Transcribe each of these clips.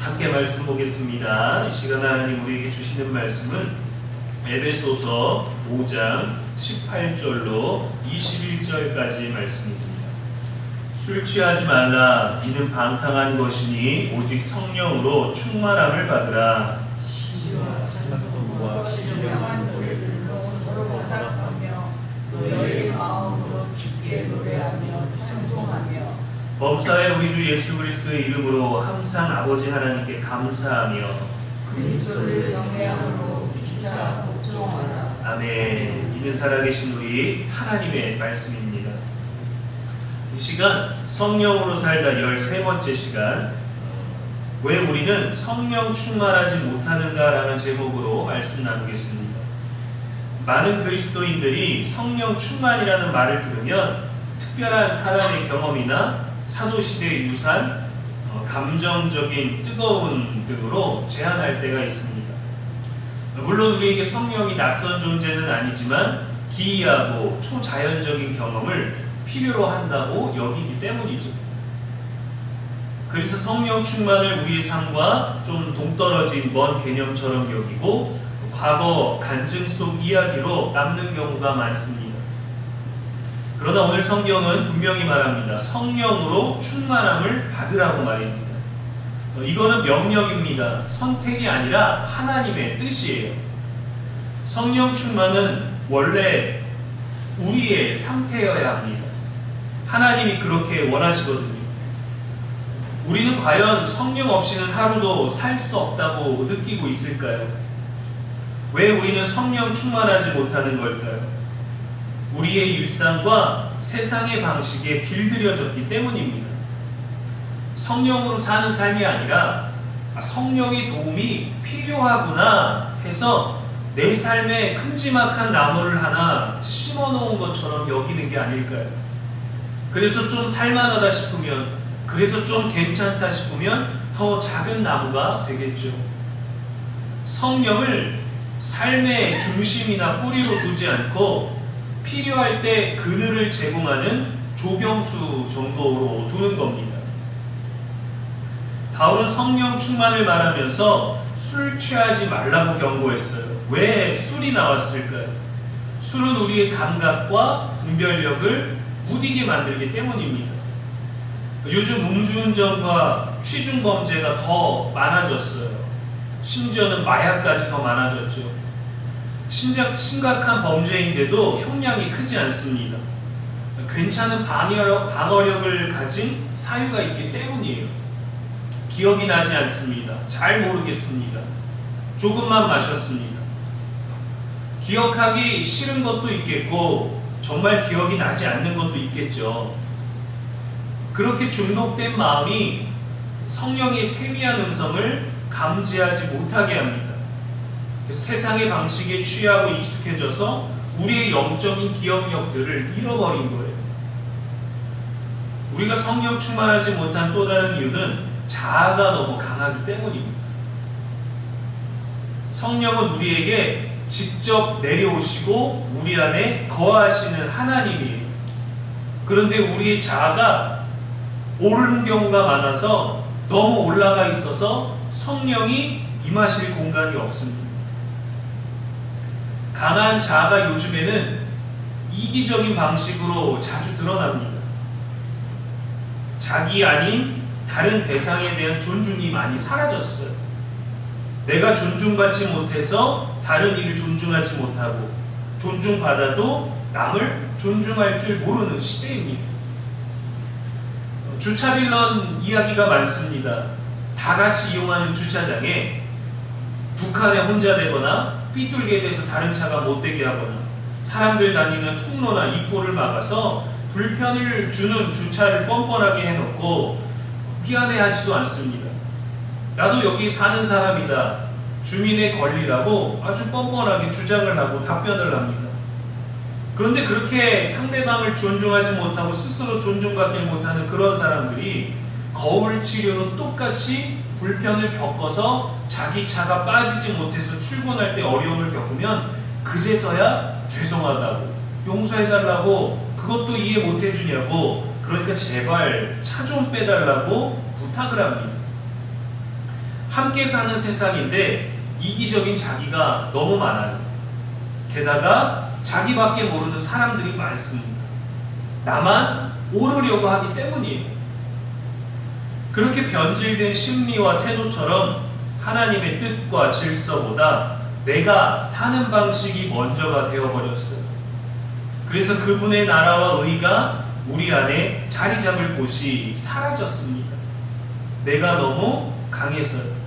함께 말씀 보겠습니다. 이 시간 하나님 우리에게 주시는 말씀은 에베소서 5장 18절로 21절까지의 말씀입니다. 술 취하지 말라. 이는 방탕한 것이니 오직 성령으로 충만함을 받으라. 시와 찬송과 신령한 노래들로 서로 보답하며 너희의 마음으로 주께 노래하며 찬송하며 범사에 우리 주 예수 그리스도의 이름으로 항상 아버지 하나님께 감사하며 그리스도를 경외함으로 피차 복종하라. 아멘. 이는 살아계신 우리 하나님의 말씀입니다. 이 시간 성령으로 살다 13번째 시간, 왜 우리는 성령 충만하지 못하는가 라는 제목으로 말씀 나누겠습니다. 많은 그리스도인들이 성령 충만이라는 말을 들으면 특별한 사람의 경험이나 사도시대의 유산, 감정적인 뜨거운 등으로 제한할 때가 있습니다. 물론 우리에게 성령이 낯선 존재는 아니지만 기이하고 초자연적인 경험을 필요로 한다고 여기기 때문이죠. 그래서 성령 충만을 우리의 삶과 좀 동떨어진 먼 개념처럼 여기고 과거 간증 속 이야기로 남는 경우가 많습니다. 그러나 오늘 성경은 분명히 말합니다. 성령으로 충만함을 받으라고 말입니다. 이거는 명령입니다. 선택이 아니라 하나님의 뜻이에요. 성령 충만은 원래 우리의 상태여야 합니다. 하나님이 그렇게 원하시거든요. 우리는 과연 성령 없이는 하루도 살 수 없다고 느끼고 있을까요? 왜 우리는 성령 충만하지 못하는 걸까요? 우리의 일상과 세상의 방식에 길들여졌기 때문입니다. 성령으로 사는 삶이 아니라 성령의 도움이 필요하구나 해서 내 삶에 큼지막한 나무를 하나 심어 놓은 것처럼 여기는 게 아닐까요? 그래서 좀 살만하다 싶으면, 그래서 좀 괜찮다 싶으면 더 작은 나무가 되겠죠. 성령을 삶의 중심이나 뿌리로 두지 않고 필요할 때 그늘을 제공하는 조경수 정도로 두는 겁니다. 바울은 성령 충만을 말하면서 술 취하지 말라고 경고했어요. 왜 술이 나왔을까요? 술은 우리의 감각과 분별력을 무디게 만들기 때문입니다. 요즘 음주운전과 취중범죄가 더 많아졌어요. 심지어는 마약까지 더 많아졌죠. 심각한 범죄인데도 형량이 크지 않습니다. 괜찮은 방어력을 가진 사유가 있기 때문이에요. 기억이 나지 않습니다. 잘 모르겠습니다. 조금만 마셨습니다. 기억하기 싫은 것도 있겠고 정말 기억이 나지 않는 것도 있겠죠. 그렇게 중독된 마음이 성령의 세미한 음성을 감지하지 못하게 합니다. 세상의 방식에 취하고 익숙해져서 우리의 영적인 기억력들을 잃어버린 거예요. 우리가 성령 충만하지 못한 또 다른 이유는 자아가 너무 강하기 때문입니다. 성령은 우리에게 직접 내려오시고 우리 안에 거하시는 하나님이에요. 그런데 우리의 자아가 오른 경우가 많아서 너무 올라가 있어서 성령이 임하실 공간이 없습니다. 강한 자아가 요즘에는 이기적인 방식으로 자주 드러납니다. 자기 아닌 다른 대상에 대한 존중이 많이 사라졌어요. 내가 존중받지 못해서 다른 이를 존중하지 못하고 존중받아도 남을 존중할 줄 모르는 시대입니다. 주차빌런 이야기가 많습니다. 다 같이 이용하는 주차장에 북한에 혼자 되거나 삐뚤게 돼서 다른 차가 못 되게 하거나 사람들 다니는 통로나 입구를 막아서 불편을 주는 주차를 뻔뻔하게 해놓고 미안해하지도 않습니다. 나도 여기 사는 사람이다. 주민의 권리라고 아주 뻔뻔하게 주장을 하고 답변을 합니다. 그런데 그렇게 상대방을 존중하지 못하고 스스로 존중받지 못하는 그런 사람들이 거울 치료로 똑같이 불편을 겪어서 자기 차가 빠지지 못해서 출근할 때 어려움을 겪으면 그제서야 죄송하다고 용서해달라고 그것도 이해 못해주냐고 그러니까 제발 차 좀 빼달라고 부탁을 합니다. 함께 사는 세상인데 이기적인 자기가 너무 많아요. 게다가 자기밖에 모르는 사람들이 많습니다. 나만 오르려고 하기 때문이에요. 그렇게 변질된 심리와 태도처럼 하나님의 뜻과 질서보다 내가 사는 방식이 먼저가 되어버렸어요. 그래서 그분의 나라와 의가 우리 안에 자리 잡을 곳이 사라졌습니다. 내가 너무 강해서요.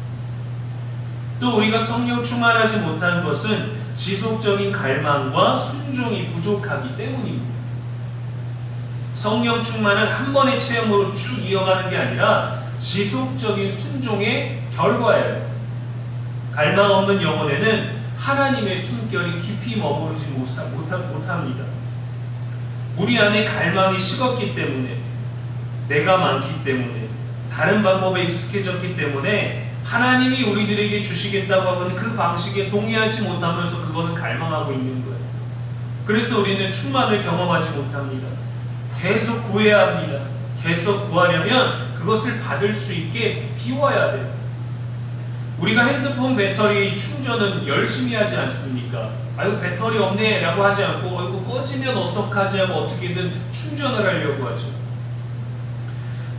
또 우리가 성령 충만하지 못한 것은 지속적인 갈망과 순종이 부족하기 때문입니다. 성령 충만은 한 번의 체험으로 쭉 이어가는 게 아니라 지속적인 순종의 결과예요. 갈망 없는 영혼에는 하나님의 숨결이 깊이 머무르지 못합니다. 우리 안에 갈망이 식었기 때문에, 내가 많기 때문에, 다른 방법에 익숙해졌기 때문에 하나님이 우리들에게 주시겠다고 하는 그 방식에 동의하지 못하면서 그거는 갈망하고 있는 거예요. 그래서 우리는 충만을 경험하지 못합니다. 계속 구해야 합니다. 계속 구하려면 그것을 받을 수 있게 비워야 돼요. 우리가 핸드폰 배터리 충전은 열심히 하지 않습니까? 아이고 배터리 없네 라고 하지 않고 아이고 꺼지면 어떡하지 하고 어떻게든 충전을 하려고 하죠.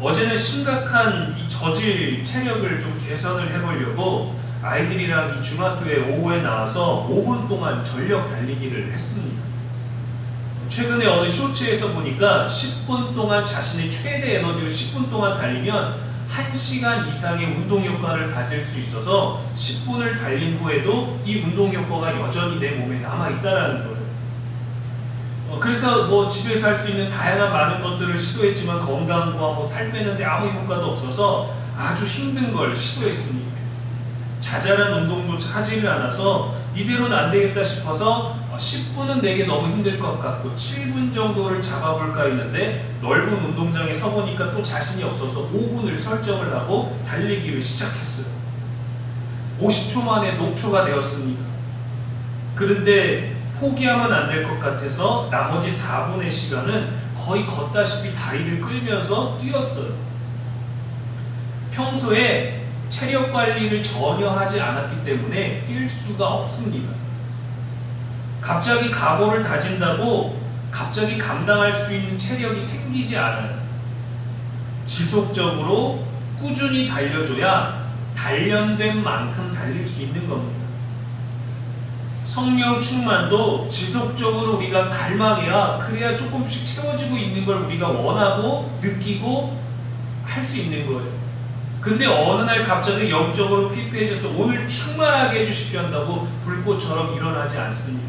어제는 심각한 이 저질 체력을 좀 개선을 해보려고 아이들이랑 이 중학교에 오후에 나와서 5분 동안 전력 달리기를 했습니다. 최근에 어느 쇼츠에서 보니까 10분 동안 자신의 최대 에너지로 10분 동안 달리면 1시간 이상의 운동 효과를 가질 수 있어서 10분을 달린 후에도 이 운동 효과가 여전히 내 몸에 남아있다라는 거예요. 그래서 뭐 집에서 할 수 있는 다양한 많은 것들을 시도했지만 건강과 뭐 살 빼는데 아무 효과도 없어서 아주 힘든 걸 시도했습니다. 자잘한 운동조차 하지를 않아서 이대로는 안 되겠다 싶어서 10분은 내게 너무 힘들 것 같고 7분 정도를 잡아볼까 했는데 넓은 운동장에 서보니까 또 자신이 없어서 5분을 설정을 하고 달리기를 시작했어요. 50초 만에 녹초가 되었습니다. 그런데 포기하면 안 될 것 같아서 나머지 4분의 시간은 거의 걷다시피 다리를 끌면서 뛰었어요. 평소에 체력 관리를 전혀 하지 않았기 때문에 뛸 수가 없습니다. 갑자기 각오를 다진다고 갑자기 감당할 수 있는 체력이 생기지 않아요. 지속적으로 꾸준히 달려줘야 단련된 만큼 달릴 수 있는 겁니다. 성령 충만도 지속적으로 우리가 갈망해야 그래야 조금씩 채워지고 있는 걸 우리가 원하고 느끼고 할 수 있는 거예요. 근데 어느 날 갑자기 영적으로 피폐해져서 오늘 충만하게 해주십시오 한다고 불꽃처럼 일어나지 않습니다.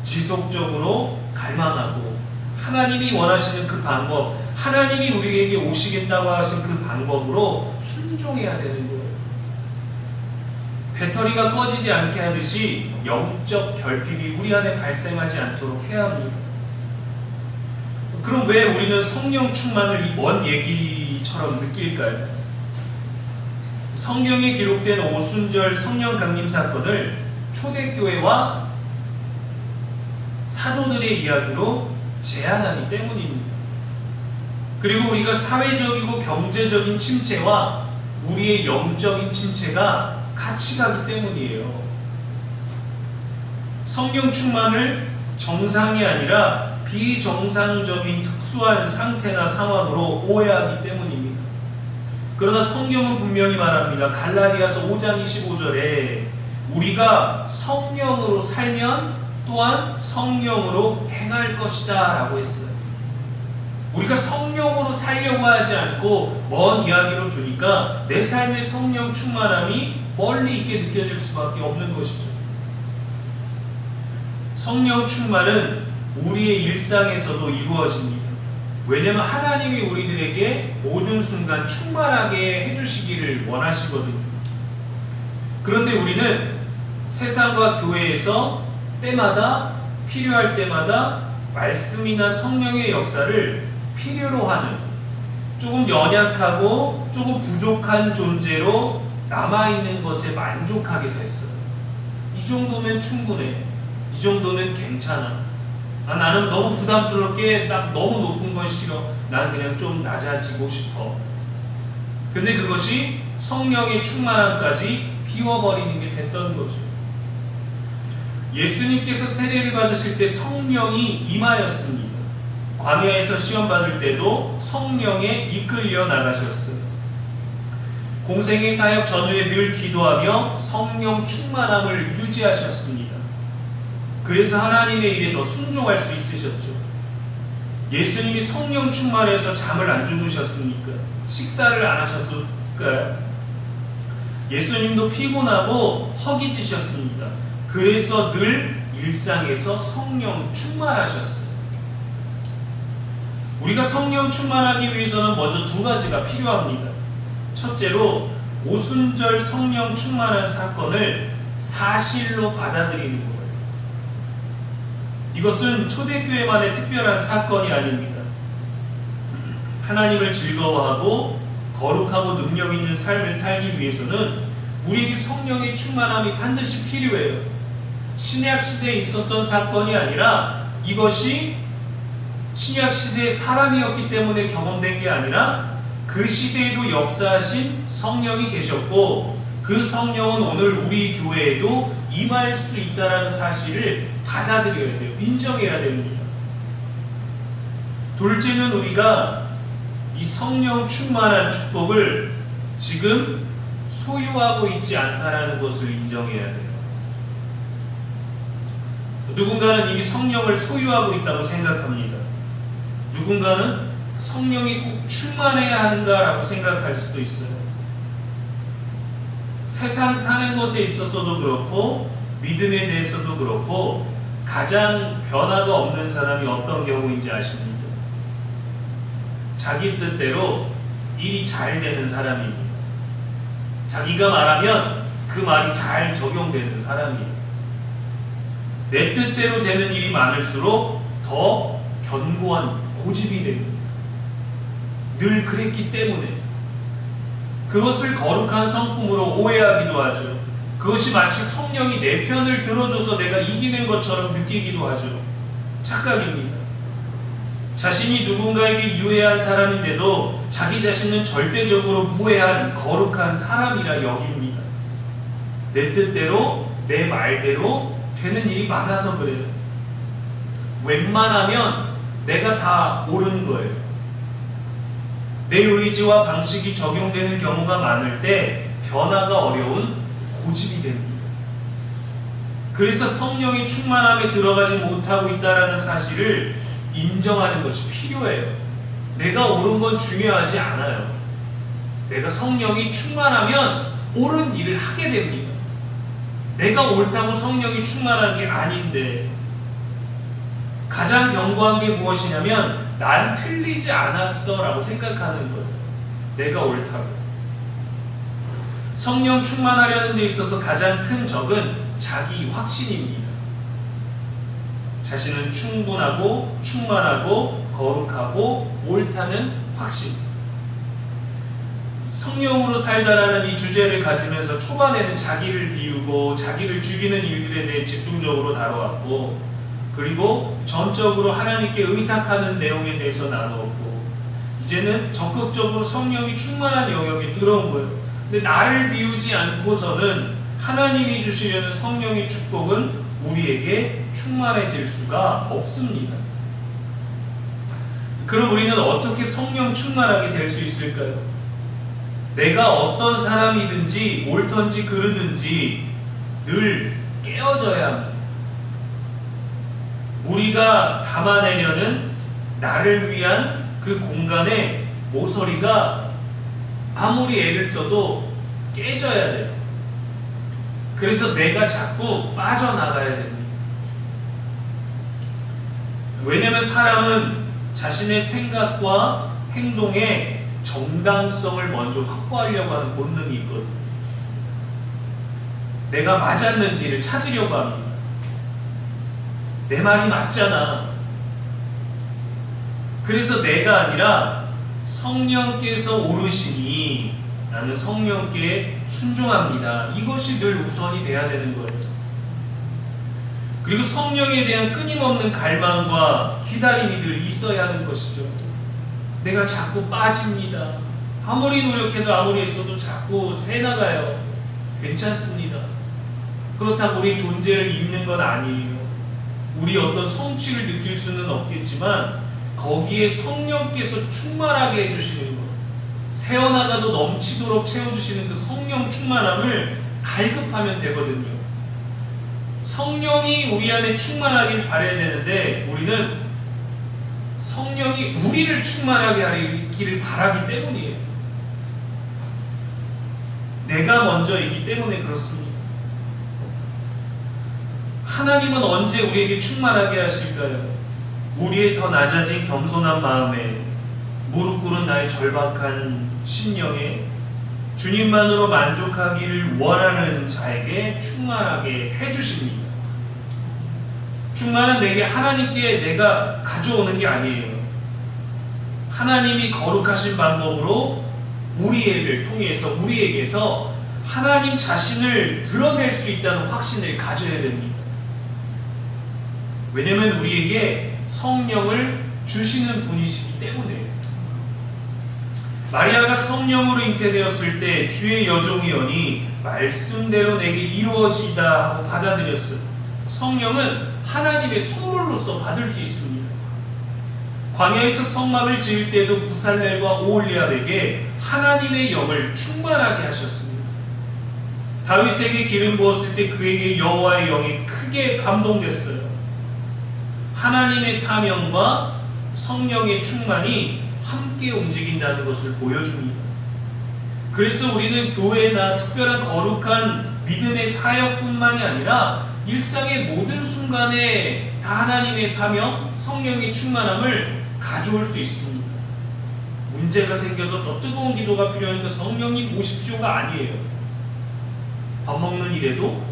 지속적으로 갈망하고 하나님이 원하시는 그 방법, 하나님이 우리에게 오시겠다고 하신 그 방법으로 순종해야 되는 거예요. 배터리가 꺼지지 않게 하듯이 영적 결핍이 우리 안에 발생하지 않도록 해야 합니다. 그럼 왜 우리는 성령 충만을 이 먼 얘기처럼 느낄까요? 성경에 기록된 오순절 성령 강림 사건을 초대교회와 사도들의 이야기로 제안하기 때문입니다. 그리고 우리가 사회적이고 경제적인 침체와 우리의 영적인 침체가 같이 가기 때문이에요. 성령 충만을 정상이 아니라 비정상적인 특수한 상태나 상황으로 오해하기 때문입니다. 그러나 성경은 분명히 말합니다. 갈라디아서 5장 25절에 우리가 성령으로 살면 또한 성령으로 행할 것이다 라고 했어요. 우리가 성령으로 살려고 하지 않고 먼 이야기로 두니까 내 삶의 성령 충만함이 멀리 있게 느껴질 수밖에 없는 것이죠. 성령 충만은 우리의 일상에서도 이루어집니다. 왜냐하면 하나님이 우리들에게 모든 순간 충만하게 해주시기를 원하시거든요. 그런데 우리는 세상과 교회에서 때마다 필요할 때마다 말씀이나 성령의 역사를 필요로 하는 조금 연약하고 조금 부족한 존재로 남아있는 것에 만족하게 됐어요. 이 정도면 충분해. 이 정도면 괜찮아. 나는 너무 부담스럽게 딱 너무 높은 건 싫어. 나는 그냥 좀 낮아지고 싶어. 근데 그것이 성령의 충만함까지 비워버리는 게 됐던 거죠. 예수님께서 세례를 받으실 때 성령이 임하였습니다. 광야에서 시험 받을 때도 성령에 이끌려 나가셨어요. 공생의 사역 전후에 늘 기도하며 성령 충만함을 유지하셨습니다. 그래서 하나님의 일에 더 순종할 수 있으셨죠. 예수님이 성령 충만해서 잠을 안 주무셨습니까? 식사를 안 하셨을까요? 예수님도 피곤하고 허기지셨습니다. 그래서 늘 일상에서 성령 충만하셨어요. 우리가 성령 충만하기 위해서는 먼저 두 가지가 필요합니다. 첫째로 오순절 성령 충만한 사건을 사실로 받아들이는 거예요. 이것은 초대교회만의 특별한 사건이 아닙니다. 하나님을 즐거워하고 거룩하고 능력 있는 삶을 살기 위해서는 우리에게 성령의 충만함이 반드시 필요해요. 신약시대에 있었던 사건이 아니라 이것이 신약시대의 사람이었기 때문에 경험된 게 아니라 그 시대에도 역사하신 성령이 계셨고 그 성령은 오늘 우리 교회에도 임할 수 있다는 사실을 받아들여야 돼요. 인정해야 됩니다. 둘째는 우리가 이 성령 충만한 축복을 지금 소유하고 있지 않다라는 것을 인정해야 돼요. 누군가는 이미 성령을 소유하고 있다고 생각합니다. 누군가는 성령이 꼭 충만해야 하는가라고 생각할 수도 있어요. 세상 사는 것에 있어서도 그렇고 믿음에 대해서도 그렇고 가장 변화가 없는 사람이 어떤 경우인지 아십니까? 자기 뜻대로 일이 잘 되는 사람입니다. 자기가 말하면 그 말이 잘 적용되는 사람이에요. 내 뜻대로 되는 일이 많을수록 더 견고한 고집이 됩니다. 늘 그랬기 때문에 그것을 거룩한 성품으로 오해하기도 하죠. 그것이 마치 성령이 내 편을 들어줘서 내가 이기는 것처럼 느끼기도 하죠. 착각입니다. 자신이 누군가에게 유해한 사람인데도 자기 자신은 절대적으로 무해한 거룩한 사람이라 여깁니다. 내 뜻대로 내 말대로 되는 일이 많아서 그래요. 웬만하면 내가 다 옳은 거예요. 내 의지와 방식이 적용되는 경우가 많을 때 변화가 어려운 고집이 됩니다. 그래서 성령이 충만함에 들어가지 못하고 있다는 사실을 인정하는 것이 필요해요. 내가 옳은 건 중요하지 않아요. 내가 성령이 충만하면 옳은 일을 하게 됩니다. 내가 옳다고 성령이 충만한 게 아닌데 가장 견고한 게 무엇이냐면 난 틀리지 않았어 라고 생각하는 거예요. 내가 옳다고. 성령 충만하려는 데 있어서 가장 큰 적은 자기 확신입니다. 자신은 충분하고 충만하고 거룩하고 옳다는 확신. 성령으로 살다라는 이 주제를 가지면서 초반에는 자기를 비우고 자기를 죽이는 일들에 대해 집중적으로 다뤄왔고 그리고 전적으로 하나님께 의탁하는 내용에 대해서 나누었고 이제는 적극적으로 성령이 충만한 영역에 들어온 거예요. 근데 나를 비우지 않고서는 하나님이 주시려는 성령의 축복은 우리에게 충만해질 수가 없습니다. 그럼 우리는 어떻게 성령 충만하게 될 수 있을까요? 내가 어떤 사람이든지 옳든지 그르든지 늘 깨어져야 합니다. 우리가 담아내려는 나를 위한 그 공간에 모서리가 아무리 애를 써도 깨져야 돼요. 그래서 내가 자꾸 빠져나가야 됩니다. 왜냐하면 사람은 자신의 생각과 행동의 정당성을 먼저 확보하려고 하는 본능이 있거든요. 내가 맞았는지를 찾으려고 합니다. 내 말이 맞잖아. 그래서 내가 아니라 성령께서 오르시니 나는 성령께 순종합니다. 이것이 늘 우선이 돼야 되는 거예요. 그리고 성령에 대한 끊임없는 갈망과 기다림이 늘 있어야 하는 것이죠. 내가 자꾸 빠집니다. 아무리 노력해도 아무리 했어도 자꾸 새 나가요. 괜찮습니다. 그렇다고 우리 존재를 잊는 건 아니에요. 우리 어떤 성취를 느낄 수는 없겠지만 거기에 성령께서 충만하게 해주시는 것, 새어나가도 넘치도록 채워주시는 그 성령 충만함을 갈급하면 되거든요. 성령이 우리 안에 충만하길 바라야 되는데 우리는 성령이 우리를 충만하게 하기를 바라기 때문이에요. 내가 먼저이기 때문에 그렇습니다. 하나님은 언제 우리에게 충만하게 하실까요? 우리의 더 낮아진 겸손한 마음에, 무릎 꿇은 나의 절박한 심령에 주님만으로 만족하기를 원하는 자에게 충만하게 해주십니다. 충만은 내게 하나님께 내가 가져오는 게 아니에요. 하나님이 거룩하신 방법으로 우리를 통해서 우리에게서 하나님 자신을 드러낼 수 있다는 확신을 가져야 됩니다. 왜냐하면 우리에게 성령을 주시는 분이시기 때문에. 마리아가 성령으로 잉태되었을 때 주의 여종이오니 말씀대로 내게 이루어지이다 하고 받아들였어요. 성령은 하나님의 선물로서 받을 수 있습니다. 광야에서 성막을 지을 때도 부살렐과 오홀리압에게 하나님의 영을 충만하게 하셨습니다. 다윗에게 기름 부었을 때 그에게 여호와의 영이 크게 감동됐어요. 하나님의 사명과 성령의 충만이 함께 움직인다는 것을 보여줍니다. 그래서 우리는 교회나 특별한 거룩한 믿음의 사역뿐만이 아니라 일상의 모든 순간에 다 하나님의 사명, 성령의 충만함을 가져올 수 있습니다. 문제가 생겨서 더 뜨거운 기도가 필요하니까 성령님 오십시오가 아니에요. 밥 먹는 일에도,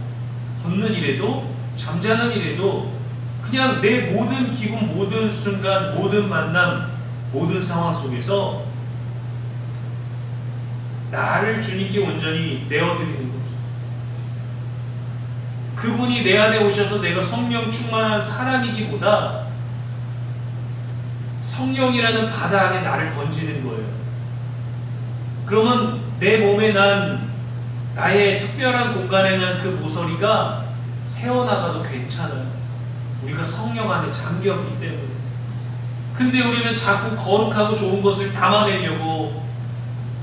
걷는 일에도, 잠자는 일에도 그냥 내 모든 기분, 모든 순간, 모든 만남, 모든 상황 속에서 나를 주님께 온전히 내어드리는 거죠. 그분이 내 안에 오셔서 내가 성령 충만한 사람이기보다 성령이라는 바다 안에 나를 던지는 거예요. 그러면 내 몸에 난 나의 특별한 공간에 난 그 모서리가 새어나가도 괜찮아요. 우리가 성령 안에 잠겼기 때문에. 근데 우리는 자꾸 거룩하고 좋은 것을 담아내려고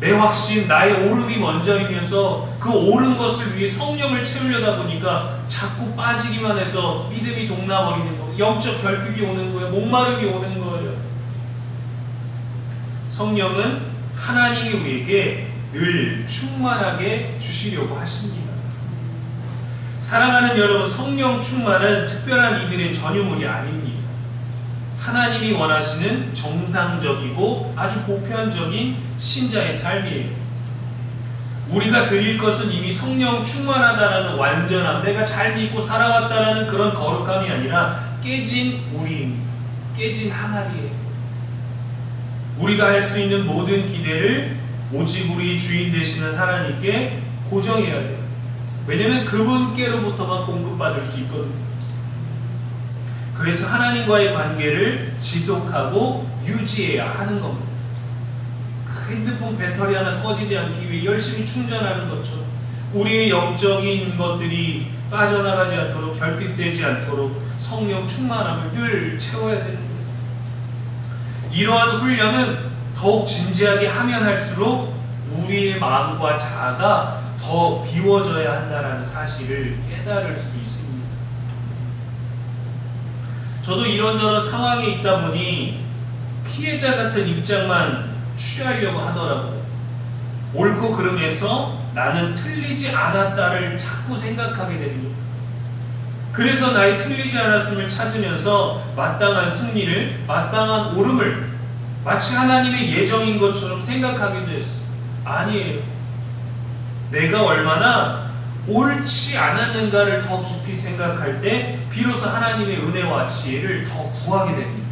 내 확신, 나의 오름이 먼저이면서 그 옳은 것을 위해 성령을 채우려다 보니까 자꾸 빠지기만 해서 믿음이 동나버리는 거예요. 영적 결핍이 오는 거예요. 목마름이 오는 거예요. 성령은 하나님이 우리에게 늘 충만하게 주시려고 하십니다. 사랑하는 여러분, 성령 충만은 특별한 이들의 전유물이 아닙니다. 하나님이 원하시는 정상적이고 아주 보편적인 신자의 삶이에요. 우리가 드릴 것은 이미 성령 충만하다라는 완전함, 내가 잘 믿고 살아왔다라는 그런 거룩함이 아니라 깨진 우리입니다. 깨진 하나리에요. 우리가 할 수 있는 모든 기대를 오직 우리 주인 되시는 하나님께 고정해야 돼요. 왜냐하면 그분께로부터만 공급받을 수 있거든요. 그래서 하나님과의 관계를 지속하고 유지해야 하는 겁니다. 핸드폰 배터리 하나 꺼지지 않기 위해 열심히 충전하는 것처럼 우리의 영적인 것들이 빠져나가지 않도록, 결핍되지 않도록 성령 충만함을 늘 채워야 되는 거예요. 이러한 훈련은 더욱 진지하게 하면 할수록 우리의 마음과 자아가 더 비워져야 한다는 사실을 깨달을 수 있습니다. 저도 이런저런 상황에 있다 보니 피해자 같은 입장만 취하려고 하더라고요. 옳고 그름에서 나는 틀리지 않았다를 자꾸 생각하게 됩니다. 그래서 나의 틀리지 않았음을 찾으면서 마땅한 승리를, 마땅한 옳음을 마치 하나님의 예정인 것처럼 생각하기도 했어요. 아니에요. 내가 얼마나 옳지 않았는가를 더 깊이 생각할 때 비로소 하나님의 은혜와 지혜를 더 구하게 됩니다.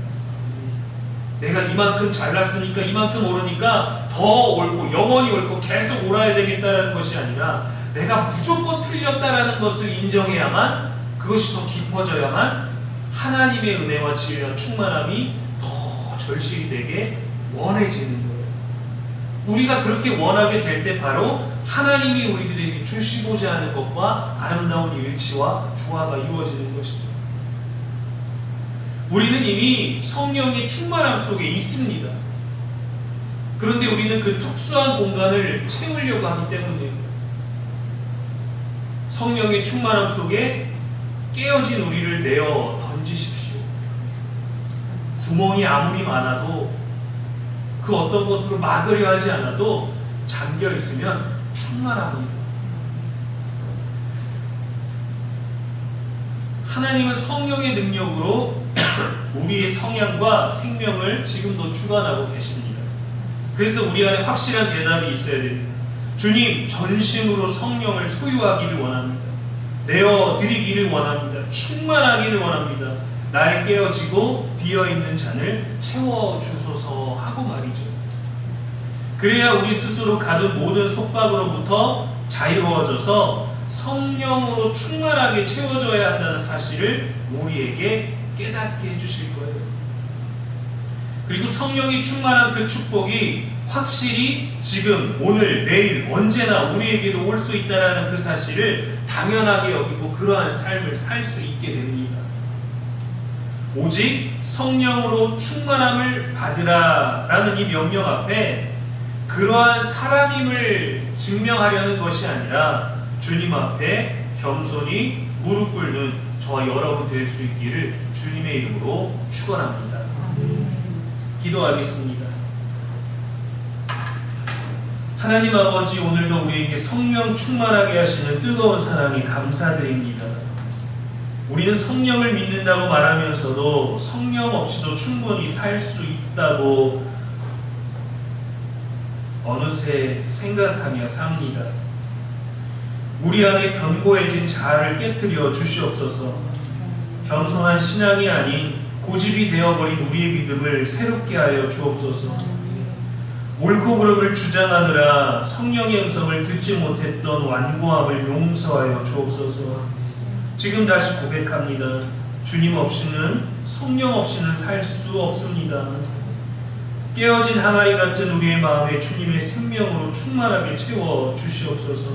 내가 이만큼 잘났으니까, 이만큼 옳으니까 더 옳고 영원히 옳고 계속 옳아야 되겠다라는 것이 아니라 내가 무조건 틀렸다라는 것을 인정해야만, 그것이 더 깊어져야만 하나님의 은혜와 지혜와 충만함이 더 절실히 내게 원해지는 거예요. 우리가 그렇게 원하게 될 때 바로 하나님이 우리들에게 주시고자 하는 것과 아름다운 일치와 조화가 이루어지는 것이죠. 우리는 이미 성령의 충만함 속에 있습니다. 그런데 우리는 그 특수한 공간을 채우려고 하기 때문에 성령의 충만함 속에 깨어진 우리를 내어 던지십시오. 구멍이 아무리 많아도 그 어떤 것으로 막으려 하지 않아도 잠겨 있으면 충만합니다. 하나님은 성령의 능력으로 우리의 성향과 생명을 지금도 주관하고 계십니다. 그래서 우리 안에 확실한 대답이 있어야 됩니다. 주님, 전심으로 성령을 소유하기를 원합니다. 내어드리기를 원합니다. 충만하기를 원합니다. 나의 깨어지고 비어있는 잔을 채워주소서 하고 말이죠. 그래야 우리 스스로 가둔 모든 속박으로부터 자유로워져서 성령으로 충만하게 채워져야 한다는 사실을 우리에게 깨닫게 해주실 거예요. 그리고 성령이 충만한 그 축복이 확실히 지금, 오늘, 내일, 언제나 우리에게도 올 수 있다는 그 사실을 당연하게 여기고 그러한 삶을 살 수 있게 됩니다. 오직 성령으로 충만함을 받으라 라는 이 명령 앞에 그러한 사람임을 증명하려는 것이 아니라 주님 앞에 겸손히 무릎 꿇는 저와 여러분 될 수 있기를 주님의 이름으로 축원합니다. 기도하겠습니다. 하나님 아버지, 오늘도 우리에게 성령 충만하게 하시는 뜨거운 사랑에 감사드립니다. 우리는 성령을 믿는다고 말하면서도 성령 없이도 충분히 살 수 있다고 어느새 생각하며 삽니다. 우리 안에 견고해진 자아를 깨트려 주시옵소서. 겸손한 신앙이 아닌 고집이 되어버린 우리의 믿음을 새롭게 하여 주옵소서. 옳고 그름을 주장하느라 성령의 음성을 듣지 못했던 완고함을 용서하여 주옵소서. 지금 다시 고백합니다. 주님 없이는, 성령 없이는 살 수 없습니다. 깨어진 항아리 같은 우리의 마음에 주님의 생명으로 충만하게 채워 주시옵소서.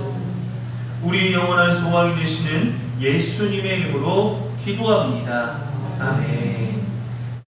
우리의 영원한 소망이 되시는 예수님의 이름으로 기도합니다. 아멘.